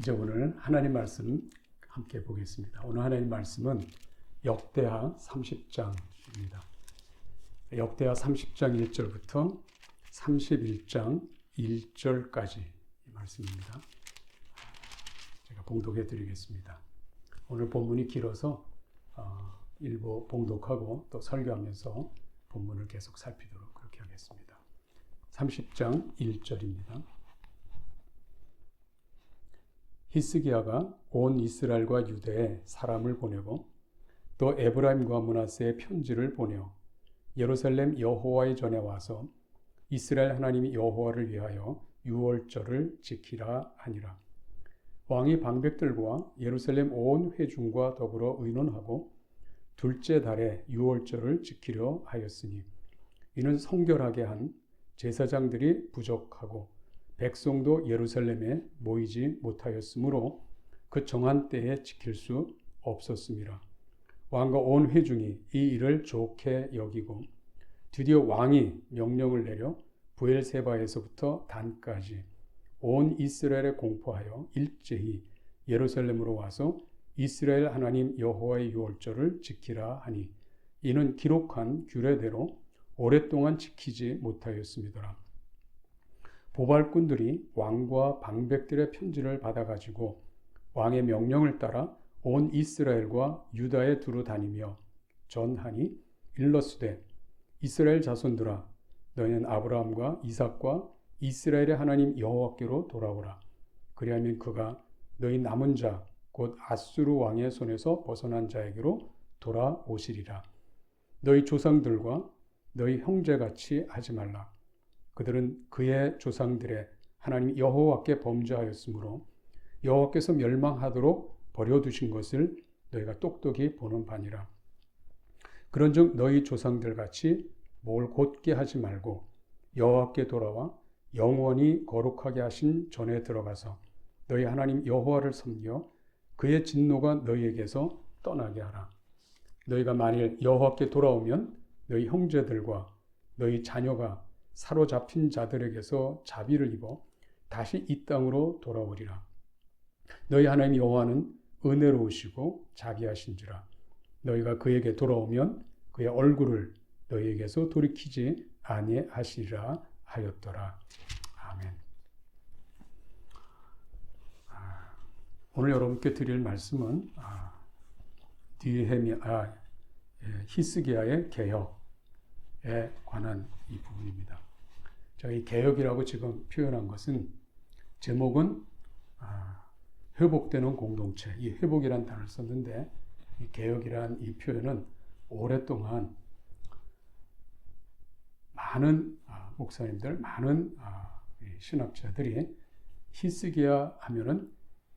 이제 오늘 하나님 말씀 함께 보겠습니다. 오늘 하나님 말씀은 역대하 30장입니다. 역대하 30장 1절부터 31장 1절까지 이 말씀입니다. 제가 봉독해 드리겠습니다. 오늘 본문이 길어서 일부 봉독하고 또 설교하면서 본문을 계속 살피도록 그렇게 하겠습니다. 30장 1절입니다. 히스기야가 온 이스라엘과 유대에 사람을 보내고 또 에브라임과 므낫세에 편지를 보내어 예루살렘 여호와의 전에 와서 이스라엘 하나님 여호와를 위하여 유월절을 지키라 하니라. 왕이 방백들과 예루살렘 온 회중과 더불어 의논하고 둘째 달에 유월절을 지키려 하였으니 이는 성결하게 한 제사장들이 부족하고 백성도 예루살렘에 모이지 못하였으므로 그 정한 때에 지킬 수 없었습니다. 왕과 온 회중이 이 일을 좋게 여기고 드디어 왕이 명령을 내려 브엘세바에서부터 단까지 온 이스라엘에 공포하여 일제히 예루살렘으로 와서 이스라엘 하나님 여호와의 유월절을 지키라 하니 이는 기록한 규례대로 오랫동안 지키지 못하였습니다. 보발꾼들이 왕과 방백들의 편지를 받아가지고 왕의 명령을 따라 온 이스라엘과 유다에 두루 다니며 전하니 일러스되 이스라엘 자손들아 너희는 아브라함과 이삭과 이스라엘의 하나님 여호와께로 돌아오라. 그리하면 그가 너희 남은 자 곧 아수르 왕의 손에서 벗어난 자에게로 돌아오시리라. 너희 조상들과 너희 형제같이 하지 말라. 그들은 그의 조상들의 하나님 여호와께 범죄하였으므로 여호와께서 멸망하도록 버려두신 것을 너희가 똑똑히 보는 바니라. 그런즉 너희 조상들같이 뭘 곧게 하지 말고 여호와께 돌아와 영원히 거룩하게 하신 전에 들어가서 너희 하나님 여호와를 섬겨 그의 진노가 너희에게서 떠나게 하라. 너희가 만일 여호와께 돌아오면 너희 형제들과 너희 자녀가 사로잡힌 자들에게서 자비를 입어 다시 이 땅으로 돌아오리라. 너희 하나님 여호와는 은혜로우시고 자비하신지라. 너희가 그에게 돌아오면 그의 얼굴을 너희에게서 돌이키지 아니하시리라 하였더라. 아멘. 오늘 여러분께 드릴 말씀은 히스기야의 개혁에 관한 이 부분입니다. 제가 이 개혁이라고 지금 표현한 것은 제목은 회복되는 공동체, 이 회복이라는 단어를 썼는데 이 개혁이라는 이 표현은 오랫동안 많은 목사님들, 많은 신학자들이 히스기야 하면은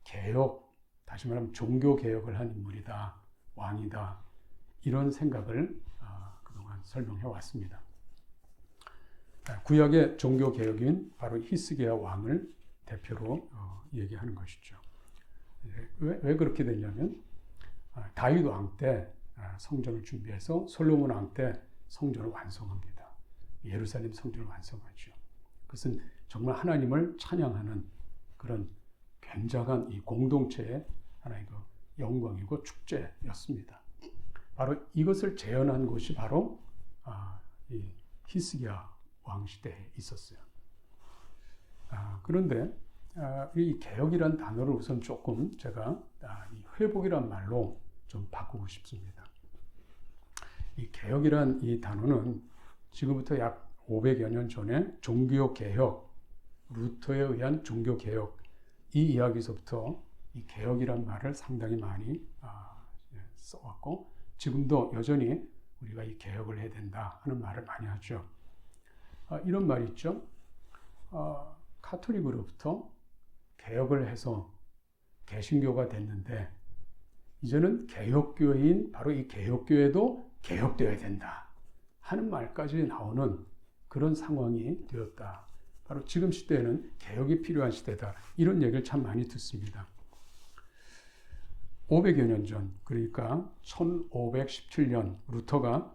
개혁, 다시 말하면 종교 개혁을 한 인물이다, 왕이다, 이런 생각을 그동안 설명해 왔습니다. 구약의 종교 개혁인 바로 히스기야 왕을 대표로 얘기하는 것이죠. 왜 그렇게 되냐면 다윗 왕 때 성전을 준비해서 솔로몬 왕 때 성전을 완성합니다. 예루살렘 성전을 완성하죠. 그것은 정말 하나님을 찬양하는 그런 굉장한 이 공동체의 하나의 그 영광이고 축제였습니다. 바로 이것을 재현한 곳이 바로 이 히스기야 왕 시대에 있었어요. 그런데 이 개혁이란 단어를 우선 조금 제가 이 회복이란 말로 좀 바꾸고 싶습니다. 이 개혁이란 이 단어는 지금부터 약 500여 년 전에 종교개혁, 루터에 의한 종교개혁, 이 이야기에서부터 이 개혁이란 말을 상당히 많이 써왔고 지금도 여전히 우리가 이 개혁을 해야 된다 하는 말을 많이 하죠. 이런 말이 있죠. 카톨릭으로부터 개혁을 해서 개신교가 됐는데 이제는 개혁교회인 바로 이 개혁교회도 개혁되어야 된다 하는 말까지 나오는 그런 상황이 되었다. 바로 지금 시대에는 개혁이 필요한 시대다. 이런 얘기를 참 많이 듣습니다. 500여 년 전, 그러니까 1517년 루터가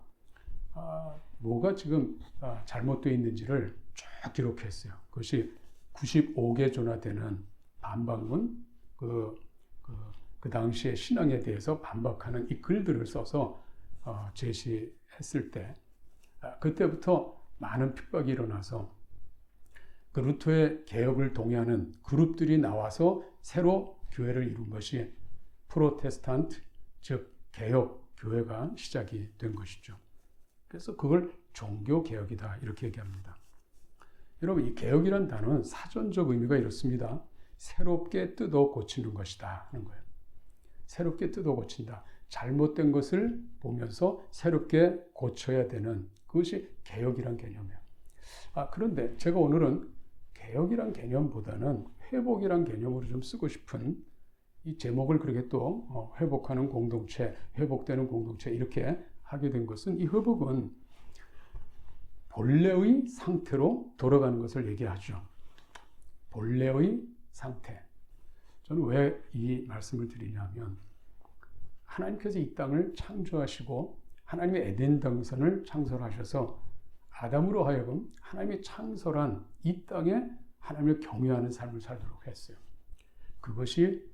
뭐가 지금 잘못되어 있는지를 쭉 기록했어요. 그것이 95개 조나 되는 반박문, 그 당시에 신앙에 대해서 반박하는 이 글들을 써서 제시했을 때 그때부터 많은 핍박이 일어나서 그 루터의 개혁을 동의하는 그룹들이 나와서 새로 교회를 이룬 것이 프로테스탄트, 즉 개혁 교회가 시작이 된 것이죠. 그래서 그걸 종교개혁이다 이렇게 얘기합니다. 여러분, 이 개혁이란 단어는 사전적 의미가 이렇습니다. 새롭게 뜯어 고치는 것이다 하는 거예요. 새롭게 뜯어 고친다. 잘못된 것을 보면서 새롭게 고쳐야 되는 그것이 개혁이란 개념이에요. 그런데 제가 오늘은 개혁이란 개념보다는 회복이란 개념으로 좀 쓰고 싶은 이 제목을 그렇게 또 회복하는 공동체, 회복되는 공동체 이렇게 하게 된 것은 이 회복은 본래의 상태로 돌아가는 것을 얘기하죠. 본래의 상태. 저는 왜 이 말씀을 드리냐면 하나님께서 이 땅을 창조하시고 하나님의 에덴 동산을 창설하셔서 아담으로 하여금 하나님이 창설한 이 땅에 하나님을 경외하는 삶을 살도록 했어요. 그것이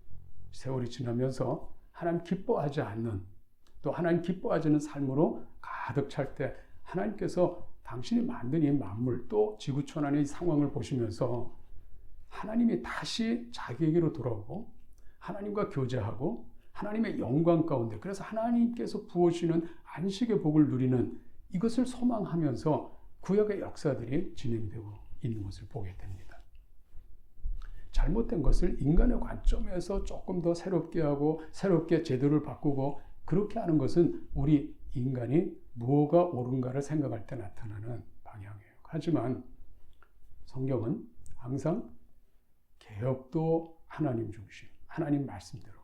세월이 지나면서 하나님 기뻐하지 않는 또 하나님 기뻐하지 않는 삶으로 가득 찰 때 하나님께서 당신이 만든 이 만물 또 지구촌 안의 이 상황을 보시면서 하나님이 다시 자기에게로 돌아오고 하나님과 교제하고 하나님의 영광 가운데 그래서 하나님께서 부어주시는 안식의 복을 누리는 이것을 소망하면서 구약의 역사들이 진행되고 있는 것을 보게 됩니다. 잘못된 것을 인간의 관점에서 조금 더 새롭게 하고 새롭게 제도를 바꾸고 그렇게 하는 것은 우리 인간이 무엇가 옳은가를 생각할 때 나타나는 방향이에요. 하지만 성경은 항상 개혁도 하나님 중심, 하나님 말씀대로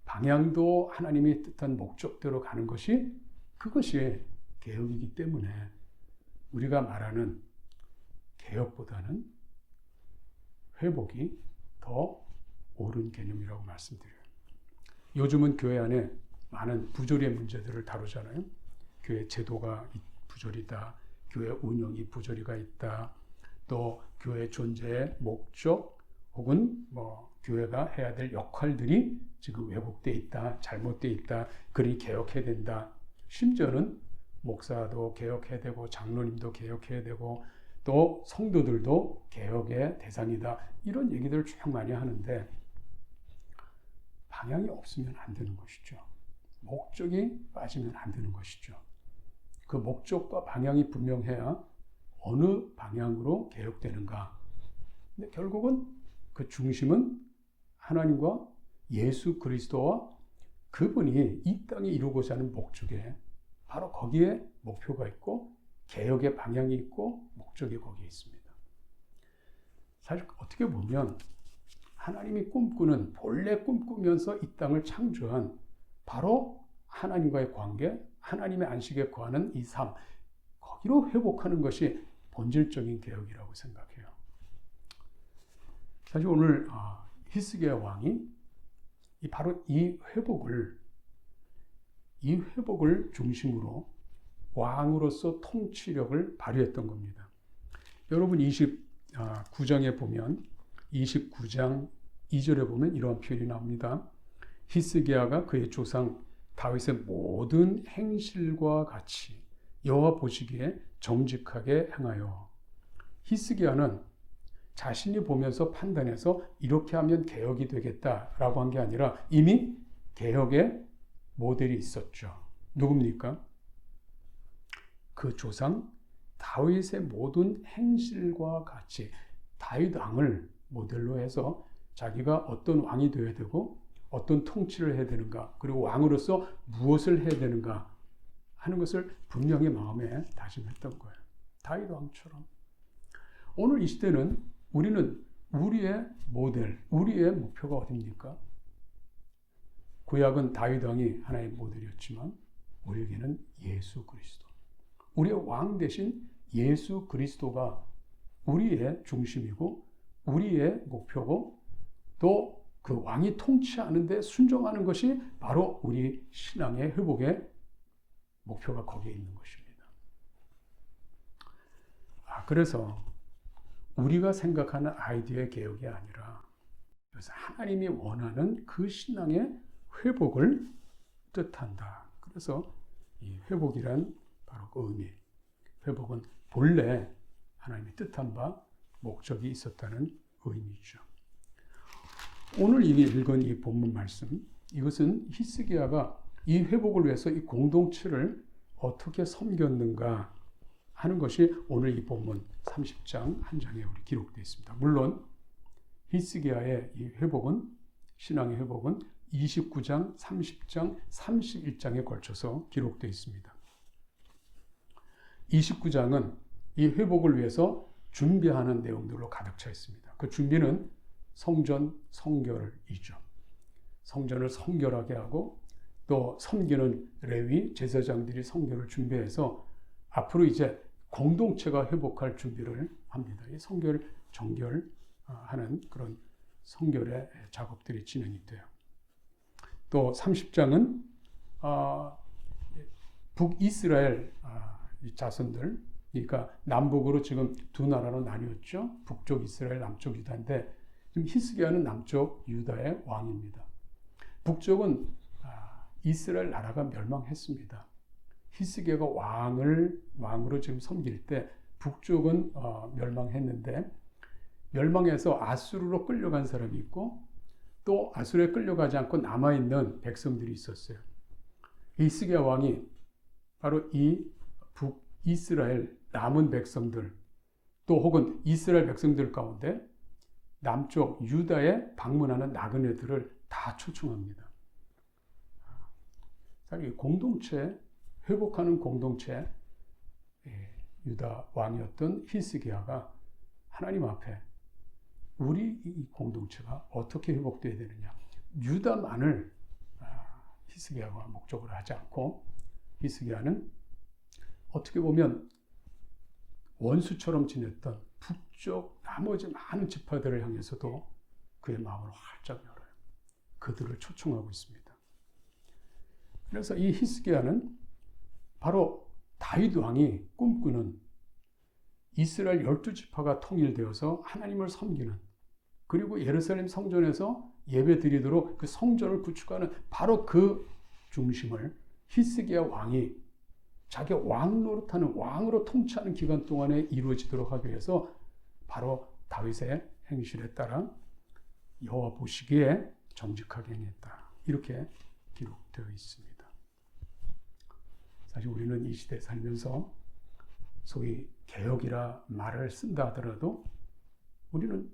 방향도 하나님이 뜻한 목적대로 가는 것이 그것이 개혁이기 때문에 우리가 말하는 개혁보다는 회복이 더 옳은 개념이라고 말씀드려요. 요즘은 교회 안에 많은 부조리의 문제들을 다루잖아요. 교회 제도가 부조리다, 교회 운영이 부조리가 있다, 또 교회 존재의 목적 혹은 교회가 해야 될 역할들이 지금 왜곡되어 있다, 잘못되어 있다, 그리 개혁해야 된다. 심지어는 목사도 개혁해야 되고 장로님도 개혁해야 되고 또 성도들도 개혁의 대상이다. 이런 얘기들을 쭉 많이 하는데 방향이 없으면 안 되는 것이죠. 목적이 빠지면 안 되는 것이죠. 그 목적과 방향이 분명해야 어느 방향으로 개혁되는가. 근데 결국은 그 중심은 하나님과 예수 그리스도와 그분이 이 땅에 이루고자 하는 목적에 바로 거기에 목표가 있고 개혁의 방향이 있고 목적이 거기에 있습니다. 사실 어떻게 보면 하나님이 꿈꾸는 본래 꿈꾸면서 이 땅을 창조한 바로 하나님과의 관계, 하나님의 안식에 거하는 이 삶, 거기로 회복하는 것이 본질적인 개혁이라고 생각해요. 사실 오늘 히스기야 왕이 바로 이 회복을 중심으로 왕으로서 통치력을 발휘했던 겁니다. 여러분 29장에 보면 29장 2절에 보면 이런 표현이 나옵니다. 히스기야가 그의 조상 다윗의 모든 행실과 같이 여호와 보시기에 정직하게 행하여. 히스기야는 자신이 보면서 판단해서 이렇게 하면 개혁이 되겠다라고 한 게 아니라 이미 개혁의 모델이 있었죠. 누굽니까? 그 조상 다윗의 모든 행실과 같이 다윗 왕을 모델로 해서 자기가 어떤 왕이 되어야 되고 어떤 통치를 해야 되는가 그리고 왕으로서 무엇을 해야 되는가 하는 것을 분명히 마음에 다짐했던 거예요. 다윗 왕처럼. 오늘 이 시대는 우리는 우리의 모델, 우리의 목표가 어디입니까? 구약은 다윗 왕이 하나의 모델이었지만 우리에게는 예수 그리스도. 우리의 왕 대신 예수 그리스도가 우리의 중심이고 우리의 목표고 또 그 왕이 통치하는데 순종하는 것이 바로 우리 신앙의 회복의 목표가 거기에 있는 것입니다. 그래서 우리가 생각하는 아이디어의 개혁이 아니라 그래서 하나님이 원하는 그 신앙의 회복을 뜻한다. 그래서 이 회복이란 바로 그 의미. 회복은 본래 하나님이 뜻한 바 목적이 있었다는 의미죠. 오늘 읽은 이 본문 말씀, 이것은 히스기야가 이 회복을 위해서 이 공동체를 어떻게 섬겼는가 하는 것이 오늘 이 본문 30장 한 장에 우리 기록되어 있습니다. 물론 히스기야의 이 회복은, 신앙의 회복은 29장, 30장, 31장에 걸쳐서 기록되어 있습니다. 29장은 이 회복을 위해서 준비하는 내용들로 가득 차 있습니다. 그 준비는 성전 성결이죠. 성전을 성결하게 하고 또 섬기는 레위 제사장들이 성결을 준비해서 앞으로 이제 공동체가 회복할 준비를 합니다. 이 성결, 정결하는 그런 성결의 작업들이 진행이 돼요. 또 30장은 북이스라엘 자손들, 그러니까 남북으로 지금 두 나라로 나뉘었죠. 북쪽 이스라엘, 남쪽 유다인데 지금 히스기야는 남쪽 유다의 왕입니다. 북쪽은 이스라엘 나라가 멸망했습니다. 히스기야가 왕으로 지금 섬길 때 북쪽은 멸망했는데, 멸망해서 아수르로 끌려간 사람이 있고 또 아수르에 끌려가지 않고 남아있는 백성들이 있었어요. 히스기야 왕이 바로 이 북이스라엘 남은 백성들, 또 혹은 이스라엘 백성들 가운데 남쪽 유다에 방문하는 나그네들을 다 초청합니다. 공동체, 회복하는 공동체, 유다 왕이었던 히스기야가 하나님 앞에 우리 이 공동체가 어떻게 회복되어야 되느냐, 유다만을 히스기야가 목적으로 하지 않고, 히스기야는 어떻게 보면 원수처럼 지냈던 북쪽 나머지 많은 지파들을 향해서도 그의 마음을 활짝 열어요. 그들을 초청하고 있습니다. 그래서 이 히스기야는 바로 다윗 왕이 꿈꾸는 이스라엘 12지파가 통일되어서 하나님을 섬기는, 그리고 예루살렘 성전에서 예배드리도록 그 성전을 구축하는 바로 그 중심을 히스기야 왕이 자기 왕 노릇하는, 왕으로 통치하는 기간 동안에 이루어지도록 하기 위해서 바로 다윗의 행실에 따라 여호와 보시기에 정직하게 행했다. 이렇게 기록되어 있습니다. 사실 우리는 이 시대에 살면서 소위 개혁이라 말을 쓴다 하더라도 우리는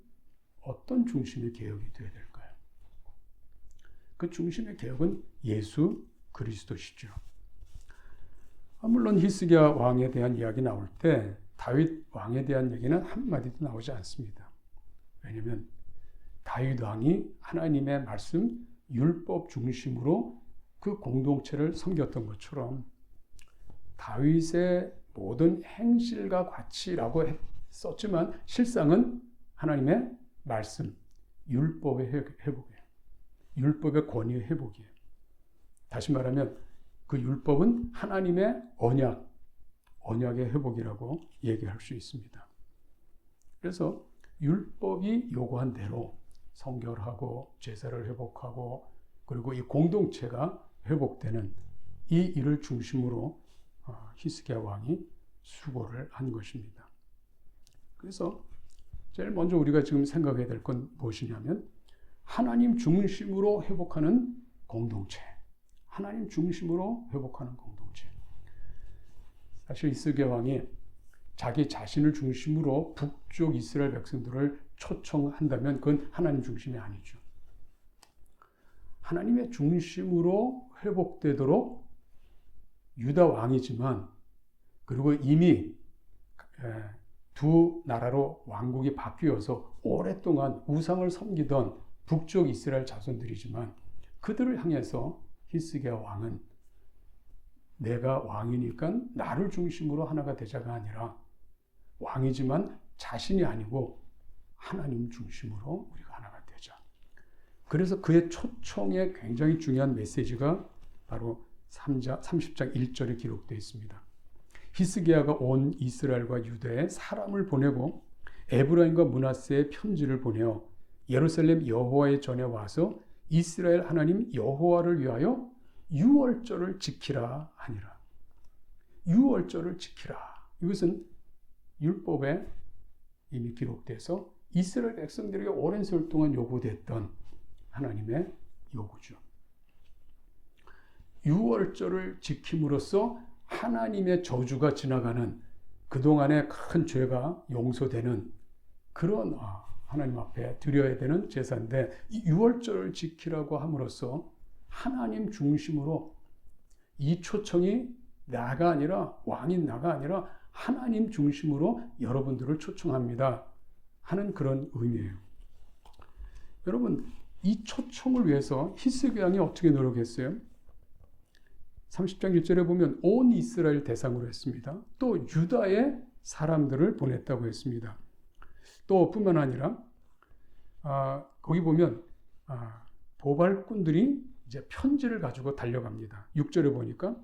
어떤 중심의 개혁이 되어야 될까요? 그 중심의 개혁은 예수 그리스도시죠. 물론 히스기야 왕에 대한 이야기 나올 때 다윗 왕에 대한 얘기는 한마디도 나오지 않습니다. 왜냐하면 다윗 왕이 하나님의 말씀, 율법 중심으로 그 공동체를 섬겼던 것처럼 다윗의 모든 행실과 가치라고 썼지만 실상은 하나님의 말씀, 율법의 회복이에요. 율법의 권위의 회복이에요. 다시 말하면 그 율법은 하나님의 언약의 회복이라고 얘기할 수 있습니다. 그래서 율법이 요구한 대로 성결하고 제사를 회복하고 그리고 이 공동체가 회복되는 이 일을 중심으로 히스기야 왕이 수고를 한 것입니다. 그래서 제일 먼저 우리가 지금 생각해야 될 건 무엇이냐면 하나님 중심으로 회복하는 공동체, 하나님 중심으로 회복하는 공동체. 사실 히스기야 왕이 자기 자신을 중심으로 북쪽 이스라엘 백성들을 초청한다면 그건 하나님 중심이 아니죠. 하나님의 중심으로 회복되도록 유다 왕이지만, 그리고 이미 두 나라로 왕국이 바뀌어서 오랫동안 우상을 섬기던 북쪽 이스라엘 자손들이지만 그들을 향해서 히스기야 왕은 내가 왕이니까 나를 중심으로 하나가 되자가 아니라 왕이지만 자신이 아니고 하나님 중심으로 우리가 하나가 되자. 그래서 그의 초청에 굉장히 중요한 메시지가 바로 30장 1절에 기록되어 있습니다. 히스기야가 온 이스라엘과 유다에 사람을 보내고 에브라임과 므낫세에 편지를 보내어 예루살렘 여호와의 전에 와서 이스라엘 하나님 여호와를 위하여 유월절을 지키라 하니라. 유월절을 지키라. 이것은 율법에 이미 기록돼서 이스라엘 백성들에게 오랜 세월 동안 요구됐던 하나님의 요구죠. 유월절을 지킴으로써 하나님의 저주가 지나가는 그동안의 큰 죄가 용서되는 그런 하나님 앞에 드려야 되는 제사인데, 이 유월절을 지키라고 함으로써 하나님 중심으로 이 초청이 나가 아니라, 왕인 나가 아니라 하나님 중심으로 여러분들을 초청합니다 하는 그런 의미예요. 여러분, 이 초청을 위해서 히스기 왕이 어떻게 노력했어요? 30장 1절에 보면 온 이스라엘 대상으로 했습니다. 또 유다의 사람들을 보냈다고 했습니다. 또 뿐만 아니라 거기 보면 보발꾼들이 이제 편지를 가지고 달려갑니다. 6절에 보니까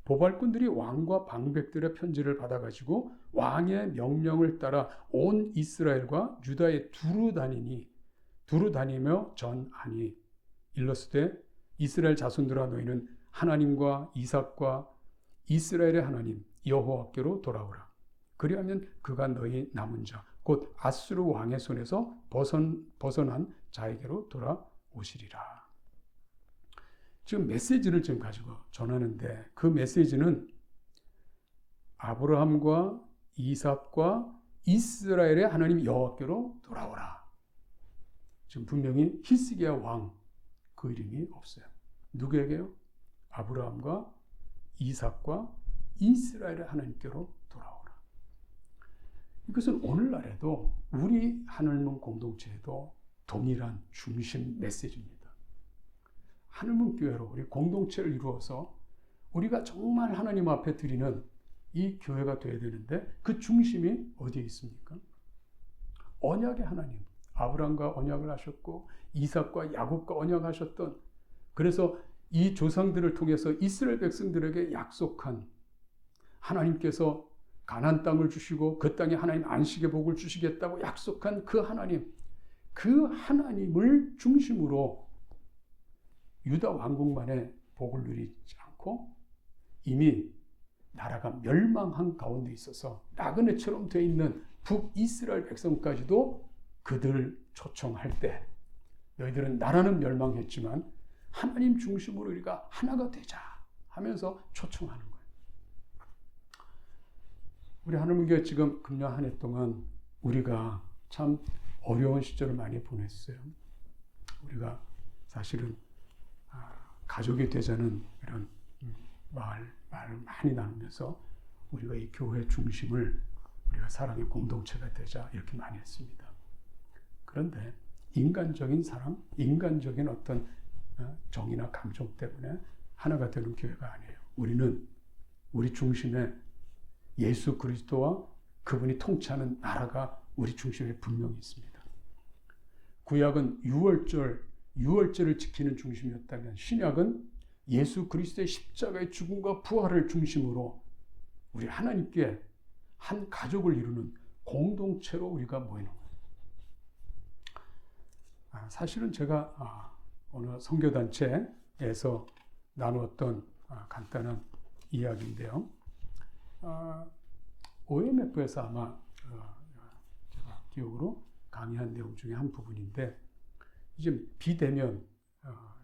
보발꾼들이 왕과 방백들의 편지를 받아가지고 왕의 명령을 따라 온 이스라엘과 유다에 두루 다니며 전하니 일러스되 이스라엘 자손들아 너희는 하나님과 이삭과 이스라엘의 하나님 여호와께로 돌아오라. 그리하면 그가 너희 남은 자 곧 아수르 왕의 손에서 벗어난 자에게로 돌아오시리라. 지금 메시지를 지금 가지고 전하는데, 그 메시지는 아브라함과 이삭과 이스라엘의 하나님 여호와께로 돌아오라. 지금 분명히 히스기야 왕 그 이름이 없어요. 누구에게요? 아브라함과 이삭과 이스라엘의 하나님께로 돌아오라. 이것은 오늘날에도 우리 하늘문 공동체에도 동일한 중심 메시지입니다. 하늘문 교회로 우리 공동체를 이루어서 우리가 정말 하나님 앞에 드리는 이 교회가 되어야 되는데, 그 중심이 어디에 있습니까? 언약의 하나님, 아브라함과 언약을 하셨고 이삭과 야곱과 언약하셨던, 그래서 이 조상들을 통해서 이스라엘 백성들에게 약속한 하나님께서 가나안 땅을 주시고 그 땅에 하나님 안식의 복을 주시겠다고 약속한 그 하나님, 그 하나님을 중심으로 유다 왕국만의 복을 누리지 않고 이미 나라가 멸망한 가운데 있어서 나그네처럼 되어 있는 북이스라엘 백성까지도 그들을 초청할 때, 너희들은 나라는 멸망했지만 하나님 중심으로 우리가 하나가 되자 하면서 초청하는 거예요. 우리 하늘문교회 지금 금년 한 해 동안 우리가 참 어려운 시절을 많이 보냈어요. 우리가 사실은 가족이 되자는 이런 말을 많이 나누면서 우리가 이 교회 중심을 우리가 사랑의 공동체가 되자 이렇게 많이 했습니다. 그런데 인간적인 사랑, 인간적인 어떤 정의나 감정 때문에 하나가 되는 교회가 아니에요. 우리는 우리 중심에 예수 그리스도와 그분이 통치하는 나라가 우리 중심에 분명히 있습니다. 구약은 유월절을 지키는 중심이었다면, 신약은 예수 그리스도의 십자가의 죽음과 부활을 중심으로 우리 하나님께 한 가족을 이루는 공동체로 우리가 모이는 거예요. 사실은 제가 어느 선교단체에서 나누었던 간단한 이야기인데요. OMF에서 아마 제가 기억으로 강의한 내용 중에 한 부분인데, 이제 비대면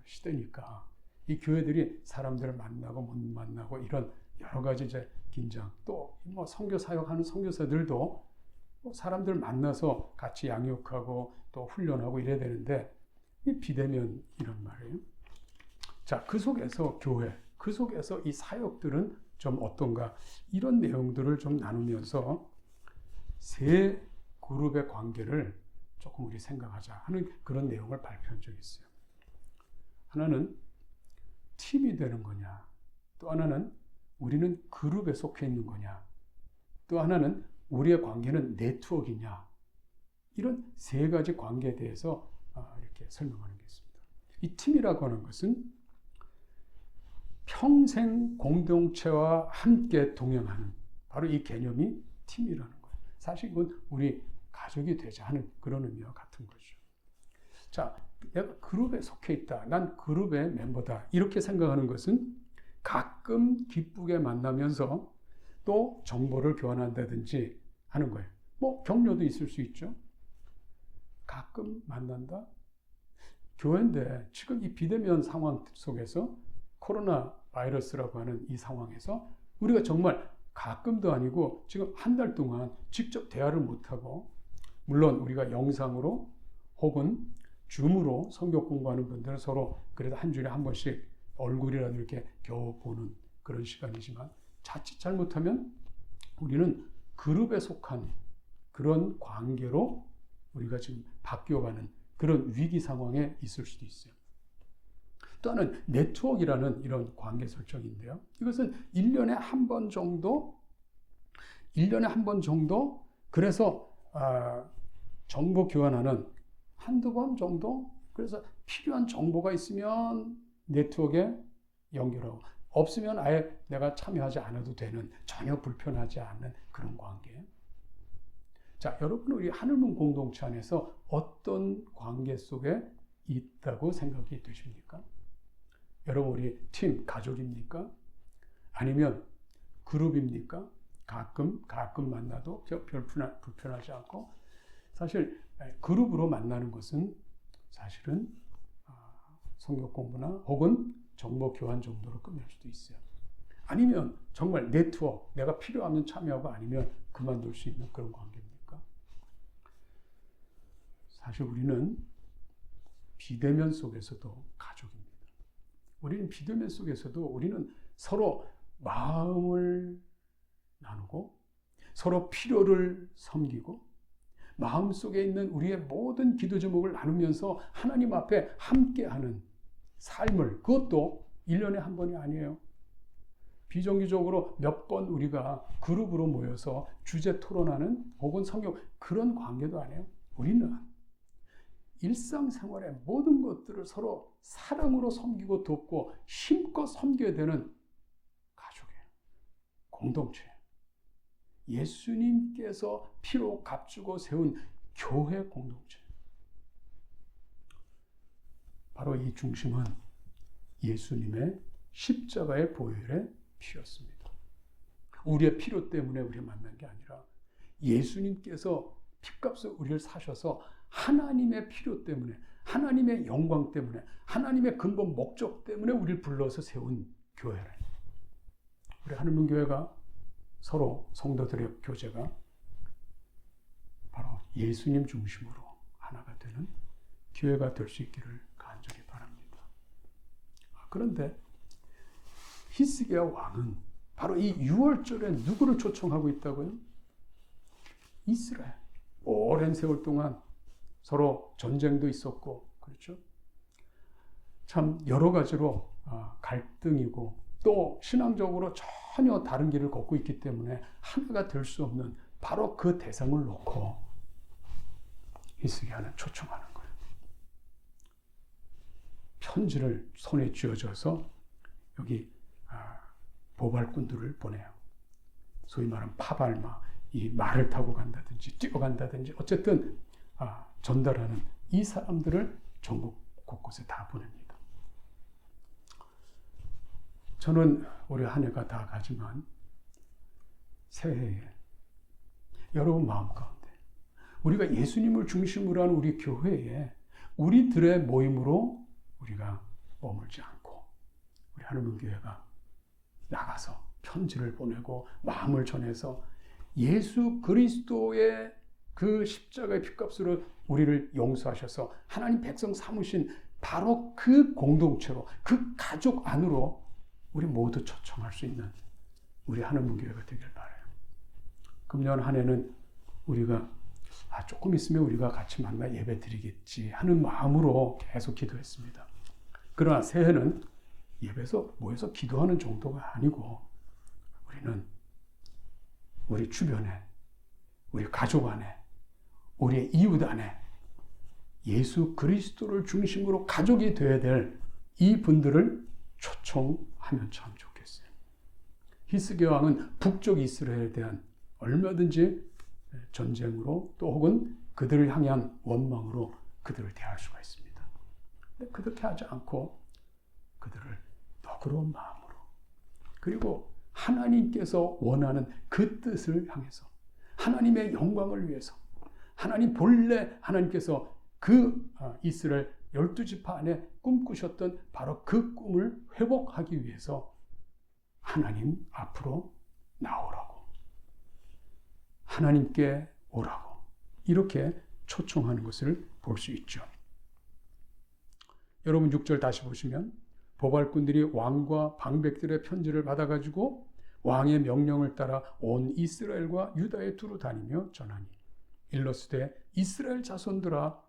시대니까 이 교회들이 사람들을 만나고 못 만나고 이런 여러 가지 이제 긴장, 또 뭐 선교 사역하는 선교사들도 사람들 만나서 같이 양육하고 또 훈련하고 이래야 되는데 이 비대면 이런 말이에요. 자, 그 속에서 교회, 그 속에서 이 사역들은 좀 어떤가, 이런 내용들을 좀 나누면서 세 그룹의 관계를 조금 우리 생각하자 하는 그런 내용을 발표한 적이 있어요. 하나는 팀이 되는 거냐, 또 하나는 우리는 그룹에 속해 있는 거냐, 또 하나는 우리의 관계는 네트워크이냐, 이런 세 가지 관계에 대해서 이렇게 설명하는 게 있습니다. 이 팀이라고 하는 것은 평생 공동체와 함께 동행하는, 바로 이 개념이 팀이라는 거예요. 사실 이건 우리 가족이 되자 하는 그런 의미와 같은 거죠. 자, 내가 그룹에 속해 있다. 난 그룹의 멤버다. 이렇게 생각하는 것은 가끔 기쁘게 만나면서 또 정보를 교환한다든지 하는 거예요. 뭐 격려도 있을 수 있죠. 가끔 만난다. 교회인데 지금 이 비대면 상황 속에서 코로나 바이러스라고 하는 이 상황에서 우리가 정말 가끔도 아니고 지금 한 달 동안 직접 대화를 못하고, 물론 우리가 영상으로 혹은 줌으로 성경 공부하는 분들은 서로 그래도 한 주일에 한 번씩 얼굴이라도 이렇게 겨우 보는 그런 시간이지만, 자칫 잘못하면 우리는 그룹에 속한 그런 관계로 우리가 지금 바뀌어가는 그런 위기 상황에 있을 수도 있어요. 또 하나는 네트워크라는 이런 관계 설정인데요. 이것은 1년에 한 번 정도, 그래서 정보 교환하는 한두 번 정도, 그래서 필요한 정보가 있으면 네트워크에 연결하고, 없으면 아예 내가 참여하지 않아도 되는, 전혀 불편하지 않는 그런 관계. 자, 여러분, 우리 하늘문 공동체 안에서 어떤 관계 속에 있다고 생각이 되십니까? 여러분, 우리 팀, 가족입니까? 아니면 그룹입니까? 가끔 만나도 별 불편하지 않고, 사실 그룹으로 만나는 것은 사실은 성경 공부나 혹은 정보 교환 정도로 끝날 수도 있어요. 아니면 정말 네트워크, 내가 필요하면 참여하고 아니면 그만둘 수 있는 그런 관계입니까? 사실 우리는 비대면 속에서도 가족입니다. 우리는 비대면 속에서도 우리는 서로 마음을 나누고 서로 필요를 섬기고 마음속에 있는 우리의 모든 기도 제목을 나누면서 하나님 앞에 함께하는 삶을, 그것도 1년에 한 번이 아니에요. 비정기적으로 몇 번 우리가 그룹으로 모여서 주제 토론하는 혹은 성경, 그런 관계도 아니에요. 우리는 일상생활의 모든 것들을 서로 사랑으로 섬기고 돕고 힘껏 섬겨야 되는 가족이에요. 공동체예요. 예수님께서 피로 값주고 세운 교회 공동체. 바로 이 중심은 예수님의 십자가의 보혈의 피였습니다. 우리의 필요 때문에 우리가 만난 게 아니라 예수님께서 피값을 우리를 사셔서 하나님의 필요 때문에, 하나님의 영광 때문에, 하나님의 근본 목적 때문에 우리를 불러서 세운 교회를. 우리 하늘문 교회가 서로 성도들의 교제가 바로 예수님 중심으로 하나가 되는 교회가 될 수 있기를 간절히 바랍니다. 그런데 히스기야 왕은 바로 이 6월절에 누구를 초청하고 있다고요? 이스라엘. 오랜 세월 동안 서로 전쟁도 있었고, 그렇죠? 참 여러 가지로 갈등이고 또 신앙적으로 전혀 다른 길을 걷고 있기 때문에 하나가 될 수 없는 바로 그 대상을 놓고 히스기야는 초청하는 거예요. 편지를 손에 쥐어줘서 여기 보발꾼들을 보내요. 소위 말하는 파발마, 이 말을 타고 간다든지 뛰어간다든지 어쨌든 전달하는 이 사람들을 전국 곳곳에 다 보냅니다. 저는 올해 한 해가 다 가지만 새해에 여러분 마음 가운데 우리가 예수님을 중심으로 하는 우리 교회에 우리들의 모임으로 우리가 머물지 않고 우리 하늘문 교회가 나가서 편지를 보내고 마음을 전해서 예수 그리스도의 그 십자가의 피값으로 우리를 용서하셔서 하나님 백성 삼으신 바로 그 공동체로, 그 가족 안으로 우리 모두 초청할 수 있는 우리 하늘문 교회가 되길 바라요. 금년 한 해는 우리가 조금 있으면 우리가 같이 만나 예배 드리겠지 하는 마음으로 계속 기도했습니다. 그러나 새해는 예배에서 모여서 기도하는 정도가 아니고 우리는 우리 주변에, 우리 가족 안에, 우리의 이웃 안에 예수 그리스도를 중심으로 가족이 되어야 될 이 분들을 초청하면 참 좋겠어요. 히스기야 왕은 북쪽 이스라엘에 대한 얼마든지 전쟁으로 또 혹은 그들을 향한 원망으로 그들을 대할 수가 있습니다. 근데 그렇게 하지 않고 그들을 너그러운 마음으로, 그리고 하나님께서 원하는 그 뜻을 향해서, 하나님의 영광을 위해서, 하나님 본래 하나님께서 그 이스라엘 12지파 안에 꿈꾸셨던 바로 그 꿈을 회복하기 위해서 하나님 앞으로 나오라고, 하나님께 오라고 이렇게 초청하는 것을 볼 수 있죠. 여러분 6절 다시 보시면 보발꾼들이 왕과 방백들의 편지를 받아가지고 왕의 명령을 따라 온 이스라엘과 유다에 두루 다니며 전하니 일러스되 이스라엘 자손들아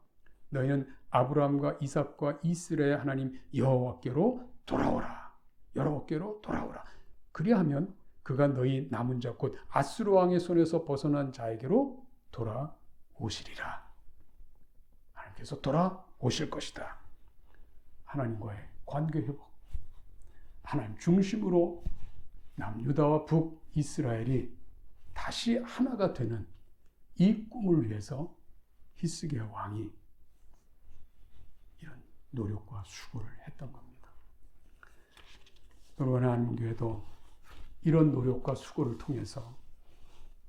너희는 아브라함과 이삭과 이스라엘 하나님 여호와께로 돌아오라. 여호와께로 돌아오라. 그리하면 그가 너희 남은 자 곧 아수르 왕의 손에서 벗어난 자에게로 돌아오시리라. 하나님께서 돌아오실 것이다. 하나님과의 관계 회복, 하나님 중심으로 남유다와 북이스라엘이 다시 하나가 되는 이 꿈을 위해서 히스기야 왕이 이런 노력과 수고를 했던 겁니다. 여러분, 하나님 교회도 이런 노력과 수고를 통해서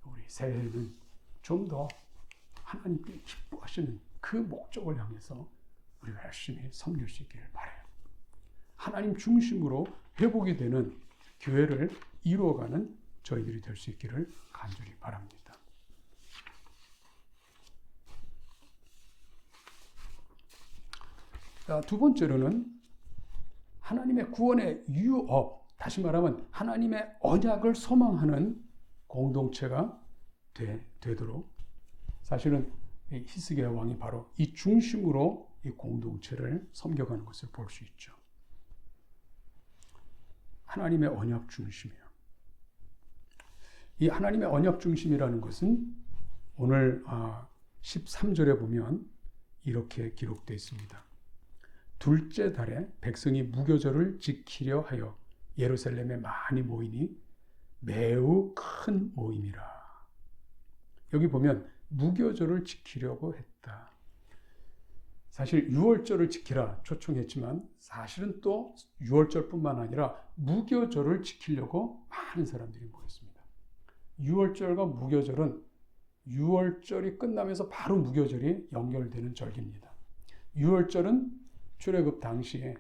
우리 새해에는 좀 더 하나님께 기뻐하시는 그 목적을 향해서 우리가 열심히 섬길 수 있기를 바라요. 하나님 중심으로 회복이 되는 교회를 이루어가는 저희들이 될 수 있기를 간절히 바랍니다. 두 번째로는 하나님의 구원의 유업, 다시 말하면 하나님의 언약을 소망하는 공동체가 되도록, 사실은 히스기야 왕이 바로 이 중심으로 이 공동체를 섬겨가는 것을 볼 수 있죠. 하나님의 언약 중심이요. 이 하나님의 언약 중심이라는 것은 오늘 13절에 보면 이렇게 기록되어 있습니다. 둘째 달에 백성이 무교절을 지키려 하여 예루살렘에 많이 모이니 매우 큰 모임이라. 여기 보면 무교절을 지키려고 했다. 사실 유월절을 지키라 초청했지만 사실은 또 유월절뿐만 아니라 무교절을 지키려고 많은 사람들이 모였습니다. 유월절과 무교절은 유월절이 끝나면서 바로 무교절이 연결되는 절기입니다. 유월절은 출애굽 당시에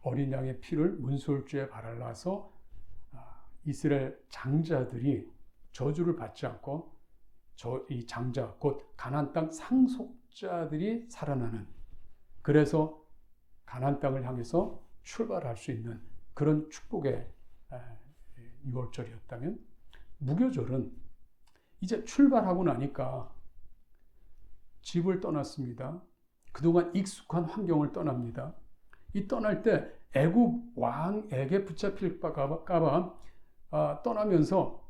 어린 양의 피를 문설주에 바라서 이스라엘 장자들이 저주를 받지 않고 이 장자 곧 가나안 땅 상속자들이 살아나는, 그래서 가나안 땅을 향해서 출발할 수 있는 그런 축복의 유월절이었다면, 무교절은 이제 출발하고 나니까 집을 떠났습니다. 그동안 익숙한 환경을 떠납니다. 이 떠날 때 애굽 왕에게 붙잡힐까 봐 떠나면서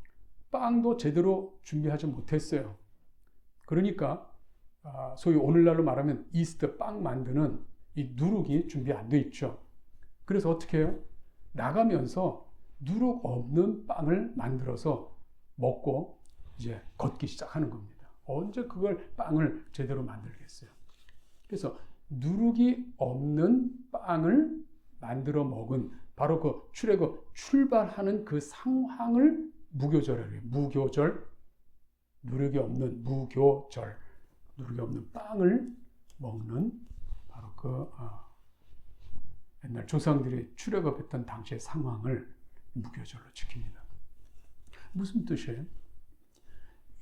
빵도 제대로 준비하지 못했어요. 그러니까 소위 오늘날로 말하면 이스트 빵 만드는 이 누룩이 준비 안 돼 있죠. 그래서 어떻게 해요? 나가면서 누룩 없는 빵을 만들어서 먹고 이제 걷기 시작하는 겁니다. 언제 그걸 빵을 제대로 만들겠어요? 그래서 누룩이 없는 빵을 만들어 먹은 바로 그 출애굽 출발하는 그 상황을 무교절이에요. 무교절, 누룩이 없는 무교절, 누룩이 없는 빵을 먹는 바로 그 옛날 조상들이 출애굽했던 당시의 상황을 무교절로 지킵니다. 무슨 뜻이에요?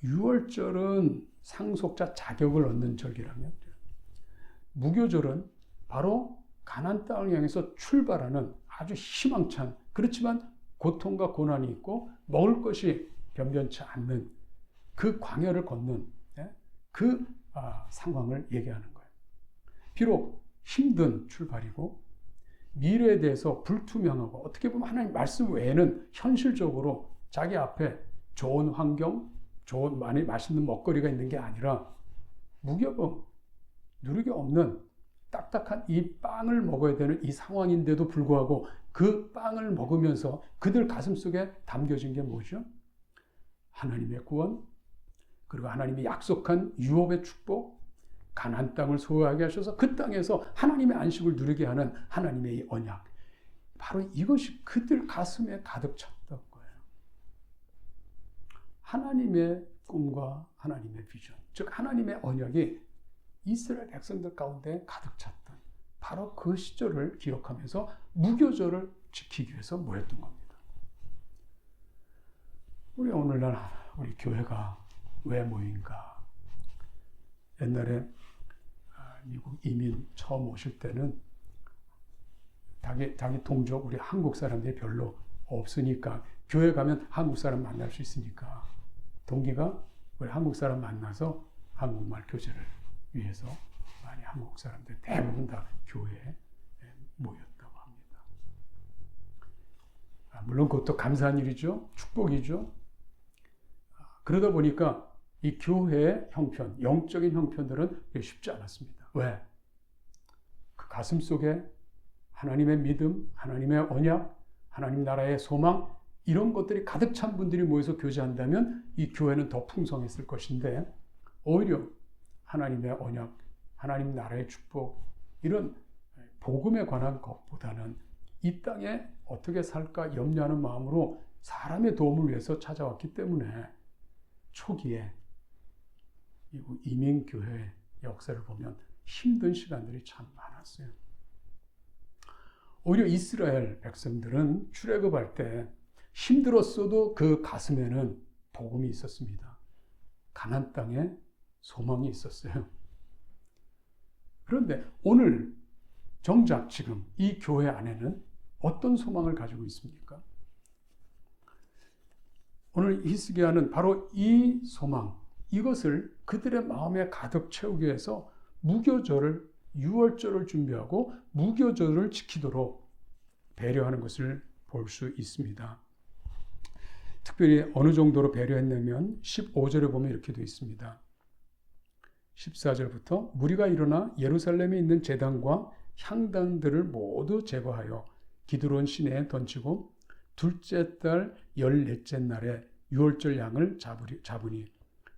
유월절은 상속자 자격을 얻는 절기라면 무교절은 바로 가나안 땅을 향해서 출발하는 아주 희망찬, 그렇지만 고통과 고난이 있고 먹을 것이 변변치 않는 그 광야를 걷는 그 상황을 얘기하는 거예요. 비록 힘든 출발이고 미래에 대해서 불투명하고 어떻게 보면 하나님 말씀 외에는 현실적으로 자기 앞에 좋은 환경, 좋은 많이 맛있는 먹거리가 있는 게 아니라 무교병, 누룩이 없는 딱딱한 이 빵을 먹어야 되는 이 상황인데도 불구하고 그 빵을 먹으면서 그들 가슴속에 담겨진 게 뭐죠? 하나님의 구원, 그리고 하나님이 약속한 유업의 축복, 가나안 땅을 소유하게 하셔서 그 땅에서 하나님의 안식을 누리게 하는 하나님의 이 언약. 바로 이것이 그들 가슴에 가득 찼던 거예요. 하나님의 꿈과 하나님의 비전, 즉 하나님의 언약이 이스라엘 백성들 가운데 가득 찼던 바로 그 시절을 기억하면서 무교절을 지키기 위해서 모였던 겁니다. 우리 오늘날 우리 교회가 왜 모인가? 옛날에 미국 이민 처음 오실 때는 자기 동족 우리 한국 사람들이 별로 없으니까 교회 가면 한국 사람 만날 수 있으니까 동기가 우리 한국 사람 만나서 한국말 교제를 위해서 많이 한국 사람들 대부분 다 교회에 모였다고 합니다. 물론 그것도 감사한 일이죠. 축복이죠. 그러다 보니까 이 교회의 형편, 영적인 형편들은 쉽지 않았습니다. 왜? 그 가슴 속에 하나님의 믿음, 하나님의 언약, 하나님 나라의 소망 이런 것들이 가득 찬 분들이 모여서 교제한다면 이 교회는 더 풍성했을 것인데 오히려 하나님의 언약, 하나님 나라의 축복 이런 복음에 관한 것보다는 이 땅에 어떻게 살까 염려하는 마음으로 사람의 도움을 위해서 찾아왔기 때문에 초기에 미국 이민교회의 역사를 보면 힘든 시간들이 참 많았어요. 오히려 이스라엘 백성들은 출애굽할 때 힘들었어도 그 가슴에는 복음이 있었습니다. 가나안 땅에 소망이 있었어요. 그런데 오늘 정작 지금 이 교회 안에는 어떤 소망을 가지고 있습니까? 오늘 히스기야는 바로 이 소망, 이것을 그들의 마음에 가득 채우기 위해서 무교절을 유월절을 준비하고 무교절을 지키도록 배려하는 것을 볼 수 있습니다. 특별히 어느 정도로 배려했냐면 15절에 보면 이렇게 되어 있습니다. 14절부터 무리가 일어나 예루살렘에 있는 제단과 향단들을 모두 제거하여 기드론 시내에 던지고 둘째 달 14째 날에 유월절 양을 잡으니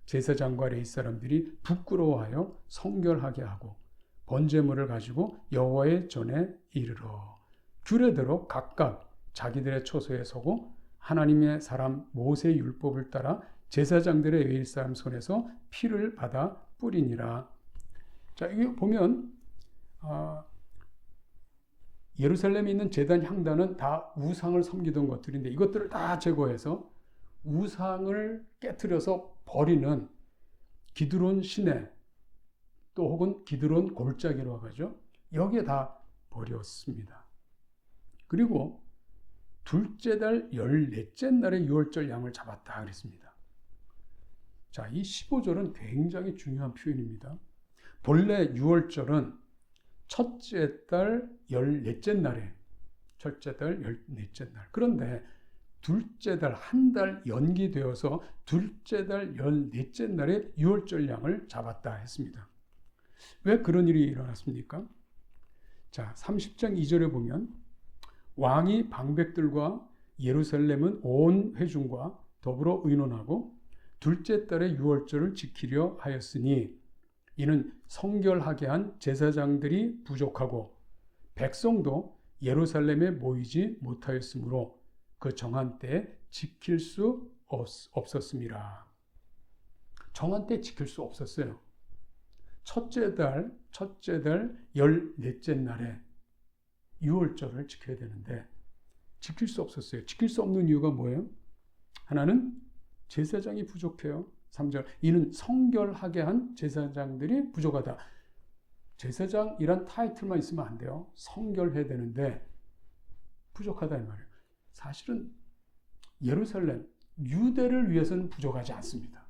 제사장과 레위 사람들이 부끄러워하여 성결하게 하고 번제물을 가지고 여호와의 전에 이르러 규례대로 각각 자기들의 처소에 서고 하나님의 사람 모세의 율법을 따라 제사장들의 레위 사람 손에서 피를 받아 뿌리니라. 자, 이거 보면 예루살렘에 있는 제단 향단은 다 우상을 섬기던 것들인데 이것들을 다 제거해서 우상을 깨트려서 버리는 기드론 시내 또 혹은 기드론 골짜기로 하죠. 여기에 다 버렸습니다. 그리고 둘째 달 14째 날에 유월절 양을 잡았다 그랬습니다. 자, 이 15절은 굉장히 중요한 표현입니다. 본래 유월절은 첫째 달 14째 날에 첫째 달 14째 날. 그런데 둘째 달 한 달 연기되어서 둘째 달 14째 날에 유월절 양을 잡았다 했습니다. 왜 그런 일이 일어났습니까? 자, 30장 2절에 보면 왕이 방백들과 예루살렘은 온 회중과 더불어 의논하고 둘째 달에 유월절을 지키려 하였으니 이는 성결하게 한 제사장들이 부족하고 백성도 예루살렘에 모이지 못하였으므로 그 정한 때에 지킬 수 없었습니다. 정한 때 지킬 수 없었어요. 첫째 달 14째 날에 유월절을 지켜야 되는데 지킬 수 없었어요. 지킬 수 없는 이유가 뭐예요? 하나는 제사장이 부족해요. 3절 이는 성결하게 한 제사장들이 부족하다. 제사장이란 타이틀만 있으면 안 돼요. 성결해야 되는데 부족하다 이 말이에요. 사실은 예루살렘, 유대를 위해서는 부족하지 않습니다.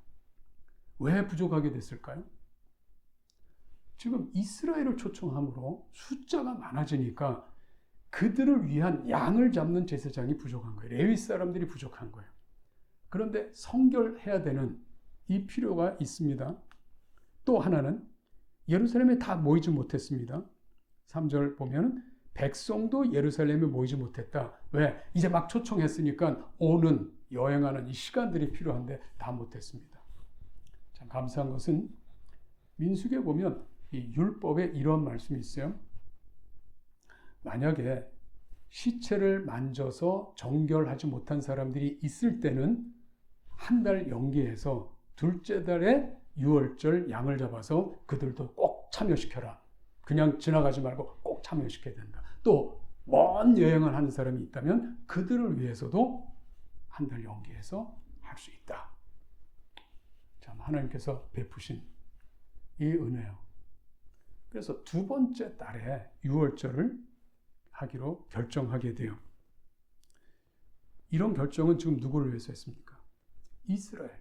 왜 부족하게 됐을까요? 지금 이스라엘을 초청함으로 숫자가 많아지니까 그들을 위한 양을 잡는 제사장이 부족한 거예요. 레위 사람들이 부족한 거예요. 그런데 성결해야 되는 이 필요가 있습니다. 또 하나는 예루살렘에 다 모이지 못했습니다. 3절 보면 백성도 예루살렘에 모이지 못했다. 왜? 이제 막 초청했으니까 오는 여행하는 이 시간들이 필요한데 다 못했습니다. 참 감사한 것은 민수기에 보면 이 율법에 이런 말씀이 있어요. 만약에 시체를 만져서 정결하지 못한 사람들이 있을 때는 한 달 연기해서 둘째 달에 유월절 양을 잡아서 그들도 꼭 참여시켜라. 그냥 지나가지 말고 꼭 참여시켜야 된다. 또 먼 여행을 하는 사람이 있다면 그들을 위해서도 한 달 연기해서 할 수 있다. 참 하나님께서 베푸신 이 은혜요. 그래서 두 번째 달에 유월절을 하기로 결정하게 돼요. 이런 결정은 지금 누구를 위해서 했습니까? 이스라엘,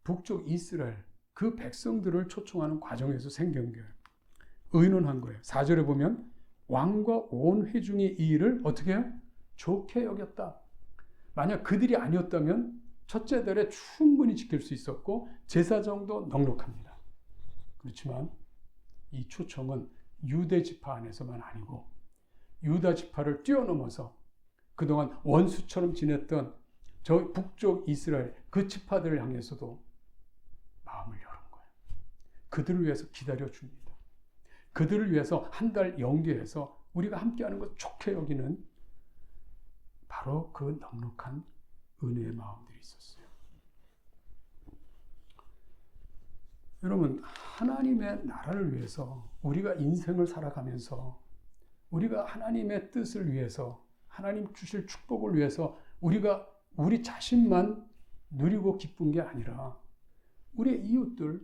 북쪽 이스라엘, 그 백성들을 초청하는 과정에서 생긴 거예요. 의논한 거예요. 4절에 보면 왕과 온 회중이 이 일을 어떻게 해요? 좋게 여겼다. 만약 그들이 아니었다면 첫째 달에 충분히 지킬 수 있었고 제사정도 넉넉합니다. 그렇지만 이 초청은 유대 지파 안에서만 아니고 유다 지파를 뛰어넘어서 그동안 원수처럼 지냈던 저 북쪽 이스라엘 그 지파들을 향해서도 마음을 여는 거예요. 그들을 위해서 기다려줍니다. 그들을 위해서 한 달 연기해서 우리가 함께하는 것 좋게 여기는 바로 그 넉넉한 은혜의 마음들이 있었어요. 여러분, 하나님의 나라를 위해서 우리가 인생을 살아가면서 우리가 하나님의 뜻을 위해서 하나님 주실 축복을 위해서 우리가 우리 자신만 누리고 기쁜 게 아니라 우리의 이웃들,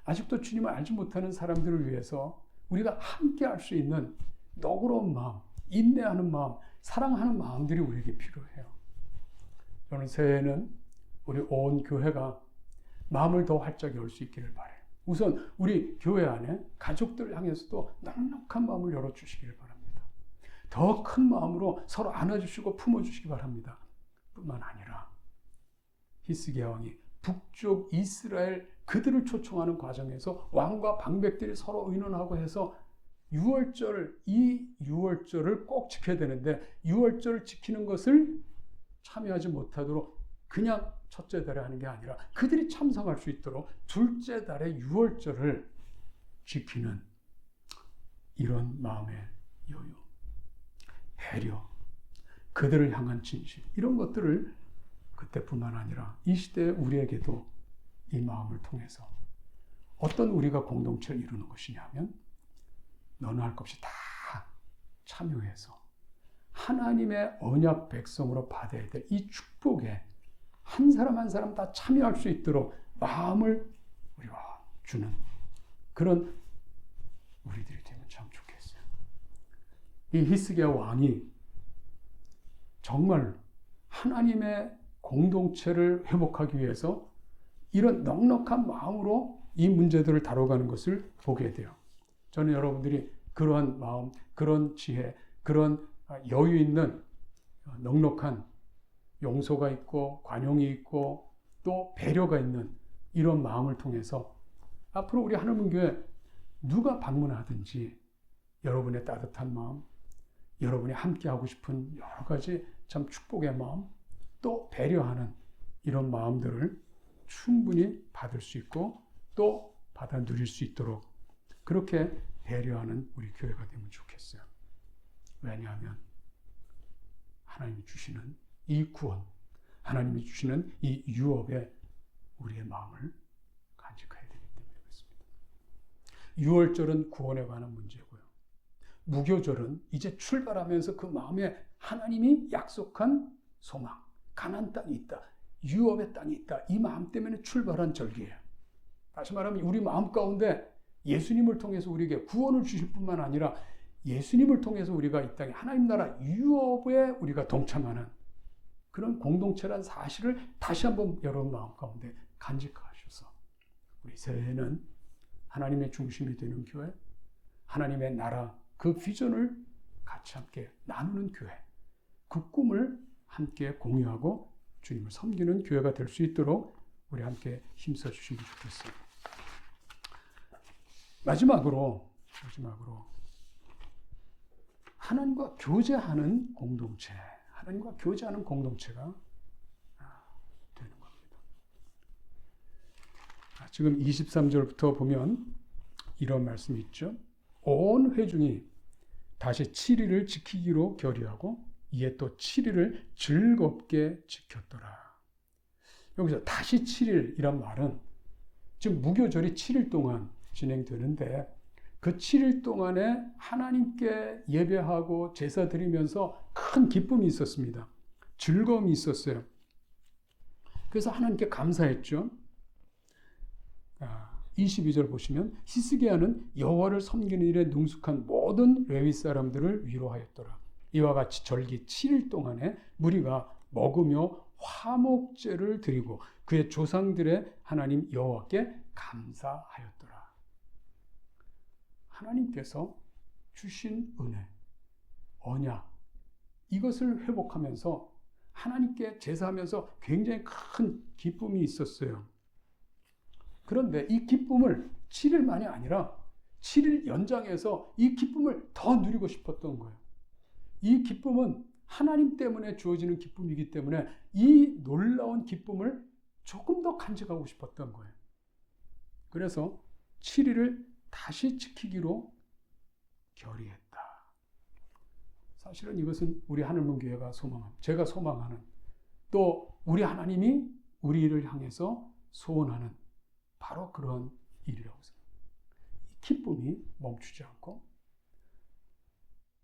아직도 주님을 알지 못하는 사람들을 위해서 우리가 함께 할 수 있는 너그러운 마음, 인내하는 마음, 사랑하는 마음들이 우리에게 필요해요. 저는 새해에는 우리 온 교회가 마음을 더 활짝 열 수 있기를 바라요. 우선 우리 교회 안에 가족들 향해서도 넉넉한 마음을 열어주시기를 바랍니다. 더 큰 마음으로 서로 안아주시고 품어주시기 바랍니다. 뿐만 아니라 히스기야 왕이 북쪽 이스라엘 그들을 초청하는 과정에서 왕과 방백들이 서로 의논하고 해서 이 유월절을 꼭 지켜야 되는데 유월절을 지키는 것을 참여하지 못하도록 그냥 첫째 달에 하는 게 아니라 그들이 참석할 수 있도록 둘째 달에 유월절을 지키는 이런 마음의 여유, 배려, 그들을 향한 진실 이런 것들을 그때뿐만 아니라 이 시대에 우리에게도 이 마음을 통해서 어떤 우리가 공동체를 이루는 것이냐면 너는 할 것 없이 다 참여해서 하나님의 언약 백성으로 받아야 될 이 축복에 한 사람 한 사람 다 참여할 수 있도록 마음을 우리가 주는 그런 우리들이 되면 참 좋겠어요. 이 히스기야 왕이 정말 하나님의 공동체를 회복하기 위해서 이런 넉넉한 마음으로 이 문제들을 다뤄가는 것을 보게 돼요. 저는 여러분들이 그러한 마음, 그런 지혜, 그런 여유 있는 넉넉한 용서가 있고 관용이 있고 또 배려가 있는 이런 마음을 통해서 앞으로 우리 하나님교회 누가 방문하든지 여러분의 따뜻한 마음, 여러분이 함께하고 싶은 여러 가지 참 축복의 마음, 또 배려하는 이런 마음들을 충분히 받을 수 있고 또 받아 누릴 수 있도록 그렇게 배려하는 우리 교회가 되면 좋겠어요. 왜냐하면 하나님이 주시는 이 구원, 하나님이 주시는 이 유업에 우리의 마음을 간직해야 되기 때문에 그렇습니다. 유월절은 구원에 관한 문제고요. 무교절은 이제 출발하면서 그 마음에 하나님이 약속한 소망, 가나안 땅이 있다, 유업의 땅이 있다. 이 마음 때문에 출발한 절기예요. 다시 말하면 우리 마음 가운데 예수님을 통해서 우리에게 구원을 주실 뿐만 아니라 예수님을 통해서 우리가 이 땅에 하나님 나라 유업에 우리가 동참하는 그런 공동체란 사실을 다시 한번 여러분 마음 가운데 간직하셔서 우리 새해에는 하나님의 중심이 되는 교회, 하나님의 나라 그 비전을 같이 함께 나누는 교회, 그 꿈을 함께 공유하고 주님을 섬기는 교회가 될 수 있도록 우리 함께 힘써 주시면 좋겠어요. 마지막으로 하나님과 교제하는 공동체, 하나님과 교제하는 공동체가 되는 겁니다. 지금 23절부터 보면 이런 말씀이 있죠. 온 회중이 다시 7일을 지키기로 결의하고 이에 또 7일을 즐겁게 지켰더라. 여기서 다시 7일이란 말은 지금 무교절이 7일 동안 진행되는데 그 7일 동안에 하나님께 예배하고 제사 드리면서 큰 기쁨이 있었습니다. 즐거움이 있었어요. 그래서 하나님께 감사했죠. 22절 보시면 히스기야는 여호와를 섬기는 일에 능숙한 모든 레위 사람들을 위로하였더라. 이와 같이 절기 7일 동안에 무리가 먹으며 화목제를 드리고 그의 조상들의 하나님 여호와께 감사하였더라. 하나님께서 주신 은혜, 언약 이것을 회복하면서 하나님께 제사하면서 굉장히 큰 기쁨이 있었어요. 그런데 이 기쁨을 7일만이 아니라 7일 연장해서 이 기쁨을 더 누리고 싶었던 거예요. 이 기쁨은 하나님 때문에 주어지는 기쁨이기 때문에 이 놀라운 기쁨을 조금 더 간직하고 싶었던 거예요. 그래서 7일을 다시 지키기로 결의했다. 사실은 이것은 우리 하늘문교회가 소망하는, 제가 소망하는, 또 우리 하나님이 우리를 향해서 소원하는 바로 그런 일이라고 생각합니다. 기쁨이 멈추지 않고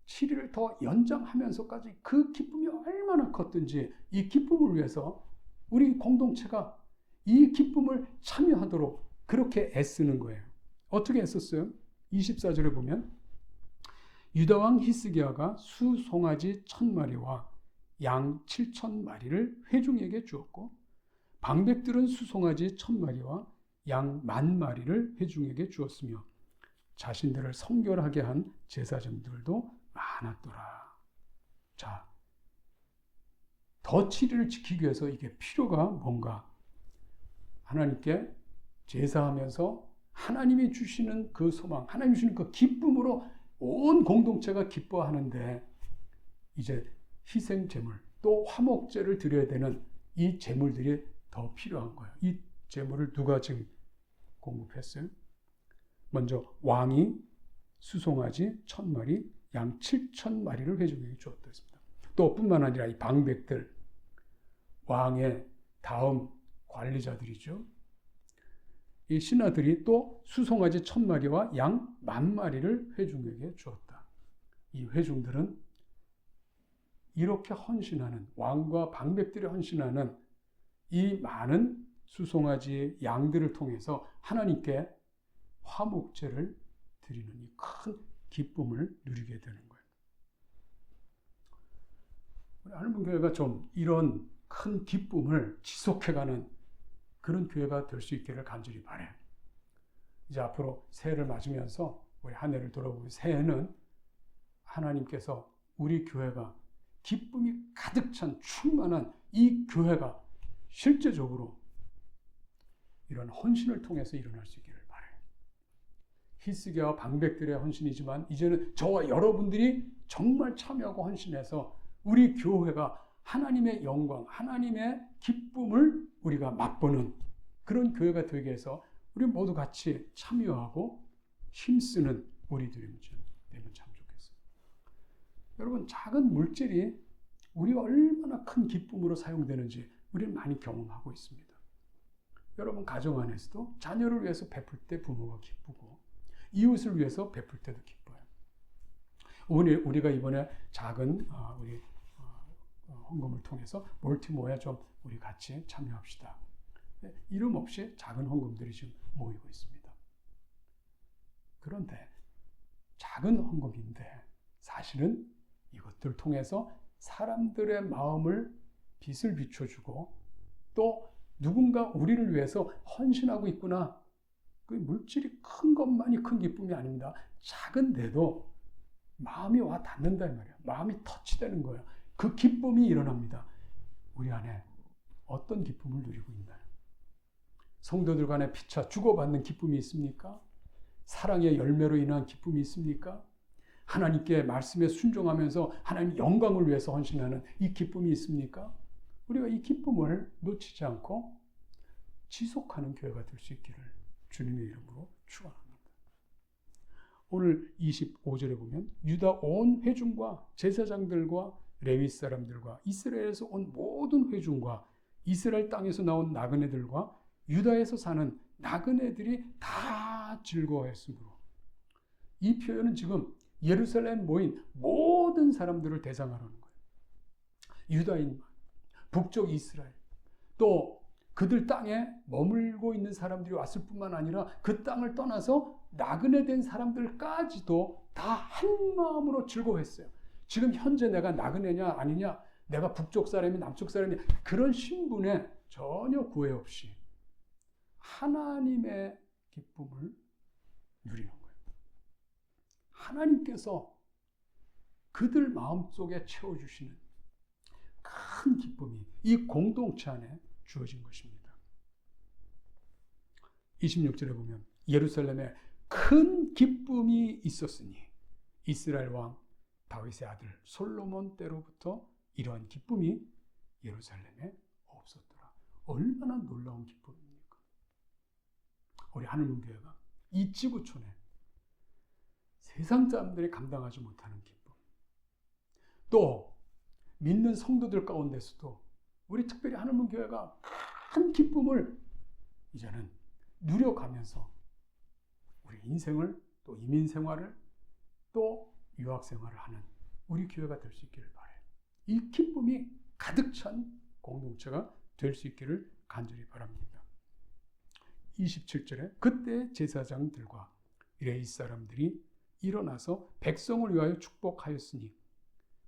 7일을 더 연장하면서까지 그 기쁨이 얼마나 컸든지 이 기쁨을 위해서 우리 공동체가 이 기쁨을 참여하도록 그렇게 애쓰는 거예요. 어떻게 애썼어요? 24절에 보면 유다왕 히스기야가 수 송아지 1000마리와 양 7000마리를 회중에게 주었고 방백들은 수 송아지 1000마리와 양 10,000마리를 회중에게 주었으며 자신들을 성결하게 한 제사장들도 많았더라. 자, 더 7일을 지키기 위해서 이게 필요가 뭔가? 하나님께 제사하면서 하나님이 주시는 그 소망, 하나님이 주시는 그 기쁨으로 온 공동체가 기뻐하는데 이제 희생 제물, 또 화목제를 드려야 되는 이 제물들이 더 필요한 거예요. 이 제물을 누가 지금 공급했어요? 먼저 왕이 수송아지 1000마리, 양 7000마리를 회중에게 주었다 했습니다. 또 뿐만 아니라 이 방백들, 왕의 다음 관리자들이죠. 이 신하들이 또 수송아지 1000마리와 양 10,000마리를 회중에게 주었다. 이 회중들은 이렇게 헌신하는, 왕과 방백들이 헌신하는 이 많은 수송아지 양들을 통해서 하나님께 화목제를 드리는 이 큰 기쁨을 누리게 되는 거예요. 우리 하늘문교회가 좀 이런 큰 기쁨을 지속해가는 그런 교회가 될 수 있기를 간절히 바라요. 이제 앞으로 새해를 맞으면서 우리 한 해를 돌아보면 새해는 하나님께서 우리 교회가 기쁨이 가득 찬 충만한 이 교회가 실제적으로 이런 헌신을 통해서 일어날 수 있기를 바라요. 히스기야와 방백들의 헌신이지만 이제는 저와 여러분들이 정말 참여하고 헌신해서 우리 교회가 하나님의 영광, 하나님의 기쁨을 우리가 맛보는 그런 교회가 되게 해서 우리 모두 같이 참여하고 힘쓰는 우리들이면 참 좋겠어요. 여러분, 작은 물질이 우리가 얼마나 큰 기쁨으로 사용되는지 우리는 많이 경험하고 있습니다. 여러분 가정 안에서도 자녀를 위해서 베풀 때 부모가 기쁘고 이웃을 위해서 베풀 때도 기뻐요. 우리가 이번에 작은 우리 헌금을 통해서 몰티모에 좀 우리 같이 참여합시다. 이름 없이 작은 헌금들이 지금 모이고 있습니다. 그런데 작은 헌금인데 사실은 이것들 통해서 사람들의 마음을 빛을 비춰주고 또 누군가 우리를 위해서 헌신하고 있구나. 그 물질이 큰 것만이 큰 기쁨이 아닙니다. 작은데도 마음이 와 닿는다 이 말이에요. 마음이 터치되는 거예요. 그 기쁨이 일어납니다. 우리 안에 어떤 기쁨을 누리고 있나요? 성도들 간에 피차 주고받는 기쁨이 있습니까? 사랑의 열매로 인한 기쁨이 있습니까? 하나님께 말씀에 순종하면서 하나님 영광을 위해서 헌신하는 이 기쁨이 있습니까? 우리가 이 기쁨을 놓치지 않고 지속하는 교회가 될 수 있기를 주님의 이름으로 축원합니다. 오늘 25절에 보면 유다 온 회중과 제사장들과 레위 사람들과 이스라엘에서 온 모든 회중과 이스라엘 땅에서 나온 나그네들과 유다에서 사는 나그네들이 다 즐거워했으므로, 이 표현은 지금 예루살렘 모인 모든 사람들을 대상하는 거예요. 유다인만, 북쪽 이스라엘, 또 그들 땅에 머물고 있는 사람들이 왔을 뿐만 아니라 그 땅을 떠나서 나그네 된 사람들까지도 다 한 마음으로 즐거워했어요. 지금 현재 내가 나그네냐 아니냐, 내가 북쪽 사람이 남쪽 사람이, 그런 신분에 전혀 구애 없이 하나님의 기쁨을 누리는 거예요. 하나님께서 그들 마음속에 채워주시는 큰 기쁨이 이 공동체 안에 주어진 것입니다. 26절에 보면 예루살렘에 큰 기쁨이 있었으니 이스라엘 왕 다윗의 아들 솔로몬 때로부터 이러한 기쁨이 예루살렘에 없었더라. 얼마나 놀라운 기쁨입니까? 우리 하늘문교회가 이 지구촌에 세상 사람들이 감당하지 못하는 기쁨, 또 믿는 성도들 가운데서도 우리 특별히 하늘문교회가 큰 기쁨을 이제는 누려가면서 우리 인생을, 또 이민생활을, 또 유학생활을 하는 우리 교회가 될 수 있기를 바라요. 이 기쁨이 가득 찬 공동체가 될 수 있기를 간절히 바랍니다. 27절에 그때 제사장들과 레위 사람들이 일어나서 백성을 위하여 축복하였으니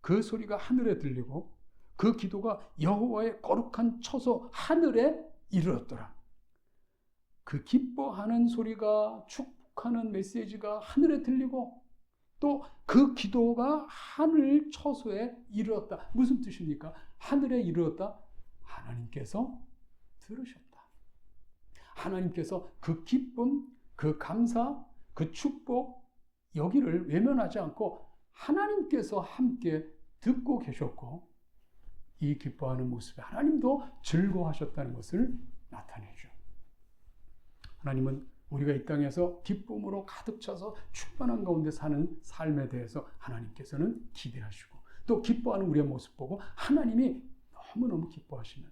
그 소리가 하늘에 들리고 그 기도가 여호와의 거룩한 처소 하늘에 이르렀더라. 그 기뻐하는 소리가, 축복하는 메시지가 하늘에 들리고 또 그 기도가 하늘 처소에 이르렀다. 무슨 뜻입니까? 하늘에 이르렀다. 하나님께서 들으셨다. 하나님께서 그 기쁨, 그 감사, 그 축복, 여기를 외면하지 않고 하나님께서 함께 듣고 계셨고, 이 기뻐하는 모습에 하나님도 즐거워하셨다는 것을 나타내죠. 하나님은 우리가 이 땅에서 기쁨으로 가득 차서 충만한 가운데 사는 삶에 대해서 하나님께서는 기대하시고, 또 기뻐하는 우리의 모습 보고 하나님이 너무너무 기뻐하시는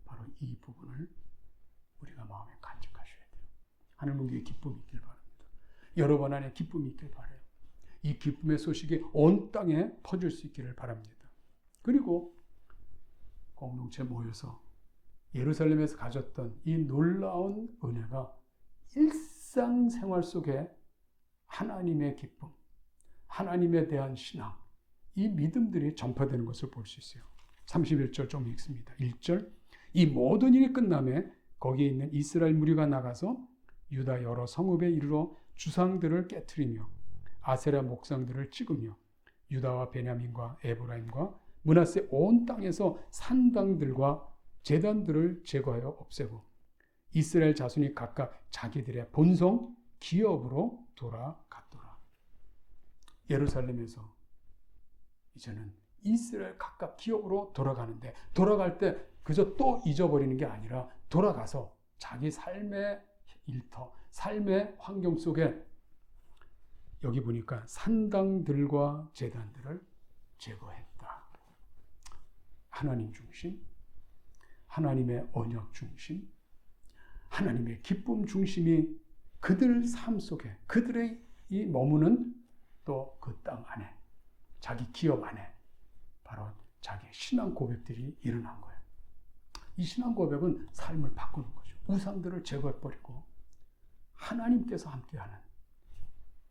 바로 이 부분을 우리가 마음에 간직하셔야 돼요. 하늘문교의 기쁨이 있길 바랍니다. 여러분 안에 기쁨이 있길 바라요. 이 기쁨의 소식이 온 땅에 퍼질 수 있기를 바랍니다. 그리고 공동체 모여서 예루살렘에서 가졌던 이 놀라운 은혜가 일상생활 속에 하나님의 기쁨, 하나님에 대한 신앙, 이 믿음들이 전파되는 것을 볼 수 있어요. 31절 좀 읽습니다. 1절, 이 모든 일이 끝나매 거기에 있는 이스라엘 무리가 나가서 유다 여러 성읍에 이르러 주상들을 깨트리며 아세라 목상들을 찍으며 유다와 베냐민과 에브라임과 므낫세 온 땅에서 산당들과 제단들을 제거하여 없애고 이스라엘 자손이 각각 자기들의 본성 기업으로 돌아갔더라. 예루살렘에서 이제는 이스라엘 각각 기업으로 돌아가는데, 돌아갈 때 그저 또 잊어버리는 게 아니라 돌아가서 자기 삶의 일터, 삶의 환경 속에 여기 보니까 산당들과 제단들을 제거했다. 하나님 중심, 하나님의 언약 중심, 하나님의 기쁨 중심이 그들 삶 속에, 그들의 이 머무는 또 그 땅 안에, 자기 기업 안에 바로 자기의 신앙 고백들이 일어난 거예요. 이 신앙 고백은 삶을 바꾸는 거죠. 우상들을 제거해버리고 하나님께서 함께하는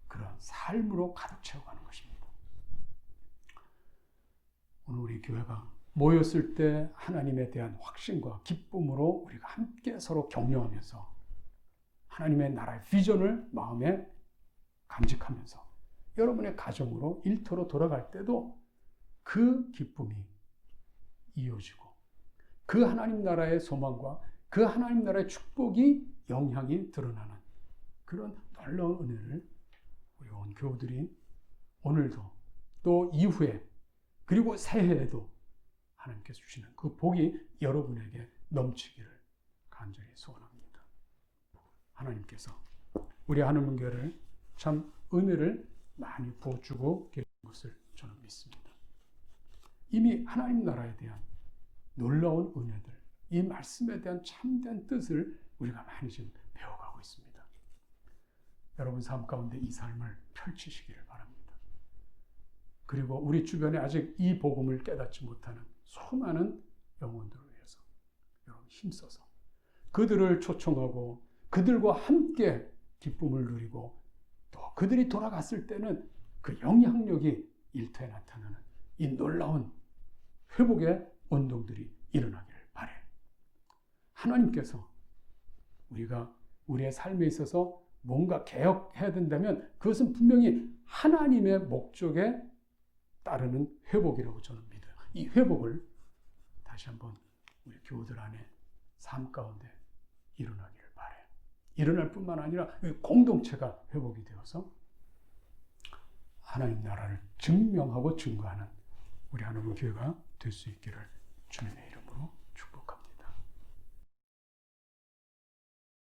그런 삶으로 가득 채워가는 것입니다. 오늘 우리 교회가 모였을 때 하나님에 대한 확신과 기쁨으로 우리가 함께 서로 격려하면서 하나님의 나라의 비전을 마음에 간직하면서 여러분의 가정으로 일터로 돌아갈 때도 그 기쁨이 이어지고 그 하나님 나라의 소망과 그 하나님 나라의 축복이 영향이 드러나는 그런 놀라운 은혜를 우리 온 교우들이 오늘도 또 이후에 그리고 새해에도 하나님께서 주시는 그 복이 여러분에게 넘치기를 간절히 소원합니다. 하나님께서 우리 하늘문교회를 참 은혜를 많이 부어주고 계신 것을 저는 믿습니다. 이미 하나님 나라에 대한 놀라운 은혜들, 이 말씀에 대한 참된 뜻을 우리가 많이 지금 배워가고 있습니다. 여러분 삶 가운데 이 삶을 펼치시기를 바랍니다. 그리고 우리 주변에 아직 이 복음을 깨닫지 못하는 수많은 영혼들을 위해서 여러분 힘써서 그들을 초청하고 그들과 함께 기쁨을 누리고 또 그들이 돌아갔을 때는 그 영향력이 일터에 나타나는 이 놀라운 회복의 운동들이 일어나기를 바래. 하나님께서 우리가 우리의 삶에 있어서 뭔가 개혁해야 된다면 그것은 분명히 하나님의 목적에 따르는 회복이라고 저는 믿어요. 이 회복을 다시 한번 우리 교우들 안에 삶 가운데 일어나기를 바라요. 일어날 뿐만 아니라 공동체가 회복이 되어서 하나님 나라를 증명하고 증거하는 우리 하나님 교회가 될 수 있기를 주님의 이름으로